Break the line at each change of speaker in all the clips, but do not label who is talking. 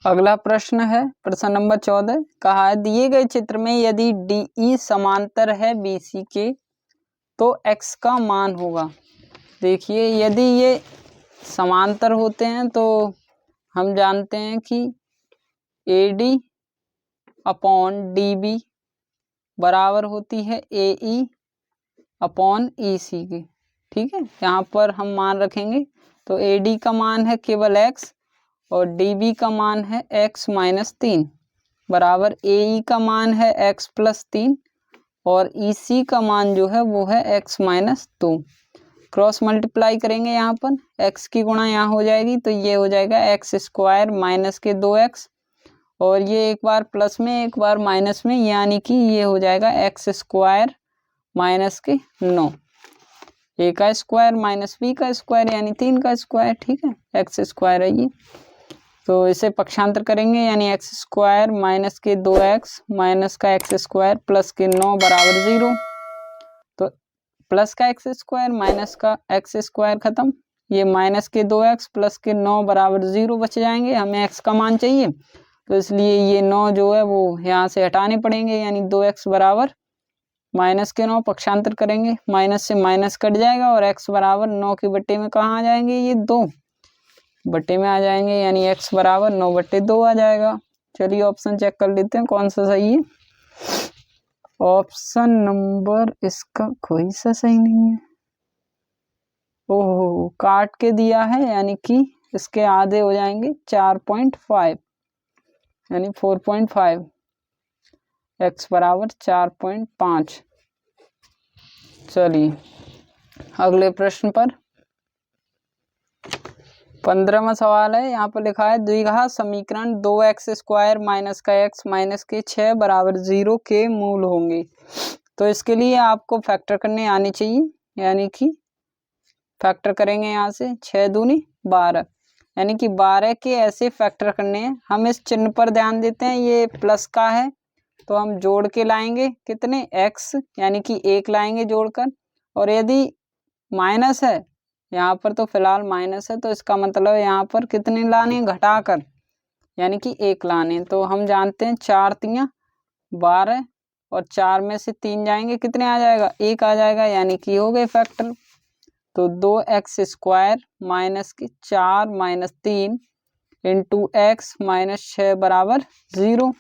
अगला प्रश्न है प्रश्न नंबर 14। कहा है दिए गए चित्र में यदि DE समांतर है BC के तो x का मान होगा। देखिए यदि ये समांतर होते हैं तो हम जानते हैं कि AD अपॉन DB बराबर होती है AE अपॉन EC के। ठीक है, यहाँ पर हम मान रखेंगे तो AD का मान है केवल x और DB का मान है x माइनस 3 बराबर AE का मान है x प्लस 3 और EC का मान जो है वो है x माइनस 2। क्रॉस मल्टीप्लाई करेंगे, यहाँ पर x की गुणा यहाँ हो जाएगी तो ये हो जाएगा x स्क्वायर माइनस के 2x और ये एक बार प्लस में एक बार माइनस में, यानी कि ये हो जाएगा x स्क्वायर माइनस के 9। a का स्क्वायर माइनस b का स्क्वायर यानी 3 का स्क्वायर। ठीक है, x स्क्वायर है ये, तो इसे पक्षांतर करेंगे यानी x स्क्वायर माइनस के 2x माइनस का x स्क्वायर प्लस के 9 बराबर 0। तो प्लस का x स्क्वायर माइनस का x स्क्वायर खत्म, ये माइनस के 2x प्लस के 9 बराबर 0 बच जाएंगे। हमें x का मान चाहिए तो इसलिए ये 9 जो है वो यहाँ से हटाने पड़ेंगे यानी 2x बराबर माइनस के 9। पक्षांतर करेंगे, माइनस से माइनस कट जाएगा और x बराबर 9 के बट्टे में कहाँ आ जाएंगे, ये 2 बट्टे में आ जाएंगे यानी x बराबर 9/2 आ जाएगा। चलिए ऑप्शन चेक कर लेते हैं कौन सा सही है। ऑप्शन नंबर इसका कोई सा सही नहीं है। ओहो, काट के दिया है यानी कि इसके आधे हो जाएंगे 4.5 यानी 4.5, x बराबर 4.5। चलिए अगले प्रश्न पर 15वां सवाल है। यहाँ पर लिखा है द्विघात समीकरण 2x स्क्वायर माइनस का x माइनस के 6 बराबर 0 के मूल होंगे। तो इसके लिए आपको फैक्टर करने आनी चाहिए, यानी कि फैक्टर करेंगे यहाँ से 6 दूनी 12 यानी कि 12 के ऐसे फैक्टर करने हैं। हम इस चिन्ह पर ध्यान देते हैं, ये प्लस का है तो हम जोड़ के लाएंगे कितने x यानी कि 1 लाएंगे जोड़कर, और यदि माइनस है यहाँ पर तो फिलहाल माइनस है तो इसका मतलब यहाँ पर कितने लाने घटाकर यानी कि 1 लाने। तो हम जानते हैं 4 तियां 12 और 4 में से 3 जाएंगे कितने आ जाएगा, 1 आ जाएगा यानी कि हो गए फैक्टर। तो 2x स्क्वायर माइनस के 4 माइनस 3 इंटू x माइनस 6 बराबर 0।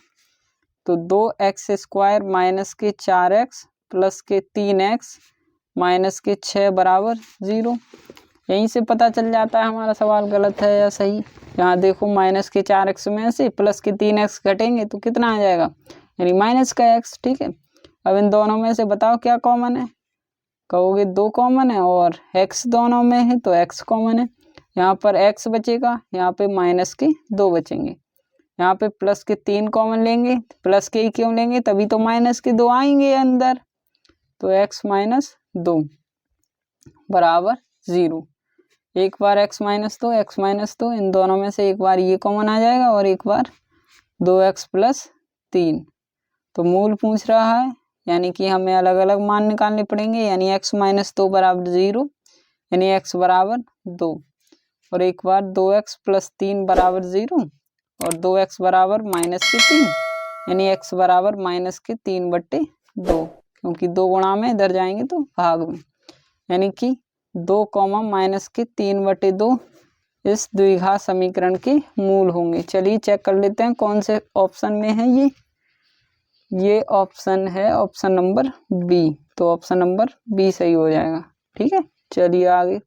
तो 2x स्क्वायर माइनस के 4x प्लस के 3x माइनस के 6 बराबर 0। यहीं से पता चल जाता है हमारा सवाल गलत है या सही। यहाँ देखो माइनस के 4x में से प्लस के 3x घटेंगे तो कितना आ जाएगा यानी माइनस का x। ठीक है, अब इन दोनों में से बताओ क्या कॉमन है, कहोगे 2 कॉमन है और x दोनों में है तो x कॉमन है। यहाँ पर x बचेगा, यहाँ पे माइनस के 2 बचेंगे, यहाँ पे प्लस के 3 कॉमन लेंगे, प्लस के ही क्यों लेंगे तभी तो माइनस के 2 आएंगे अंदर, तो x माइनस 2 बराबर 0। एक बार x माइनस 2 इन दोनों में से एक बार ये कॉमन आ जाएगा और एक बार 2x प्लस 3। तो मूल पूछ रहा है यानी कि हमें अलग अलग मान निकालने पड़ेंगे, यानी x माइनस 2 बराबर 0 यानी x बराबर 2 और एक बार 2x प्लस 3 बराबर 0 और 2x बराबर माइनस के 3 यानी x बराबर माइनस के 3/2, क्योंकि 2 गुणा में इधर जाएंगे तो भाग में, यानी कि 2 माइनस के 3/2 इस द्विघात समीकरण के मूल होंगे। चलिए चेक कर लेते हैं कौन से ऑप्शन में है ये ऑप्शन है ऑप्शन नंबर बी, तो ऑप्शन नंबर बी सही हो जाएगा। ठीक है, चलिए आगे।